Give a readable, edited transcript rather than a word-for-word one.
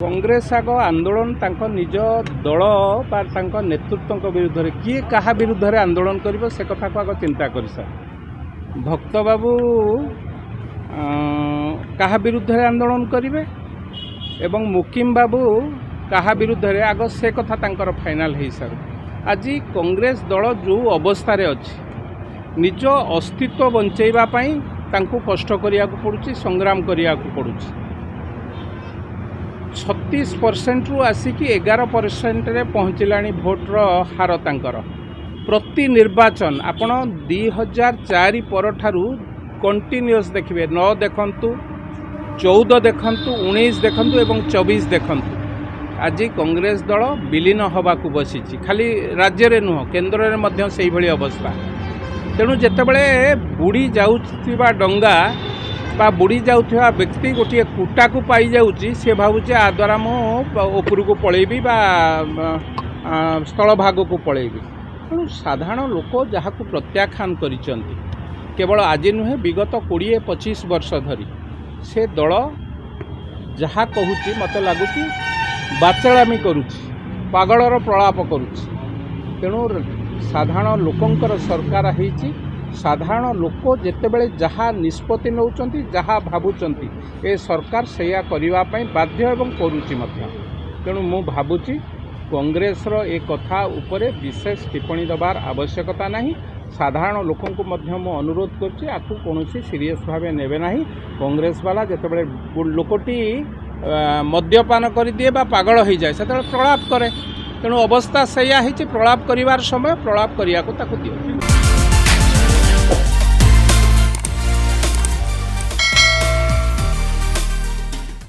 कांग्रेस आग आंदोलन निज दल बा नेतृत्व विरुद्ध में किए क्या विरुद्ध में आंदोलन कर से कथा को आग चिंता कर सार भक्त बाबू क्या विरुद्ध में आंदोलन करेंगे एवं मुकिम बाबू क्या विरुद्ध में आग से कथा फाइनाल हो सार आज कांग्रेस दल जो अवस्था अच्छी निज अस्तित्व बंचाइवाई कष्ट करिया पड़ुछि संग्राम करिया पड़ुछि 36% रु आसिकी 11% रे पहुँचलानी भोटर हार तांकर प्रति निर्वाचन आपण 2004 पर ठारू कंटिन्यूअस देखिए 9 देखंतु 14 देखंतु 19 देखंतु एवं 24 देखंतु आज कांग्रेस दल विलीन होबाकू बसी खाली राज्य रे नुह केन्द्र में मध्य सेही भली अवस्था तेणु जितेबले बुड़ी जाउथिबा डंगा बा बुड़ी जाउथिबा व्यक्ति गोटे कूटा को पाई जाउची से भावुचे आ द्वारा मो ऊपर को पलैबी बा स्थल भाग को पलैबी तेणु साधारण लोक जहाँ को प्रत्याख्यान करिसंती केवल आज नुहे विगत 20-25 वर्ष धरी से दल जहाँ कहूची मत लगुच बाचलामी करुची पागलर प्रलाप करुची तेणु साधारण लोकंकर सरकार है साधारण लोक जितेबले जहाँ निष्पत्ति नौचंती जहाँ भावुचंती ए सरकार सेया करने बाध्य एवं करुची तेणु मु भावुची कांग्रेसर ए कथा उपरे विशेष टिप्पणी देवार आवश्यकता नहीं साधारण लोकों को अनुरोध करूँ कौन सीरीयस भाव नेबे ना कांग्रेस वाला जितेबले लोकटी मद्यपान कर दिए बा पागल हो जाए से प्रलाप करे तेणु अवस्था सेया प्रलाप करिवार समय प्रलाप करिया को ताकू दियो।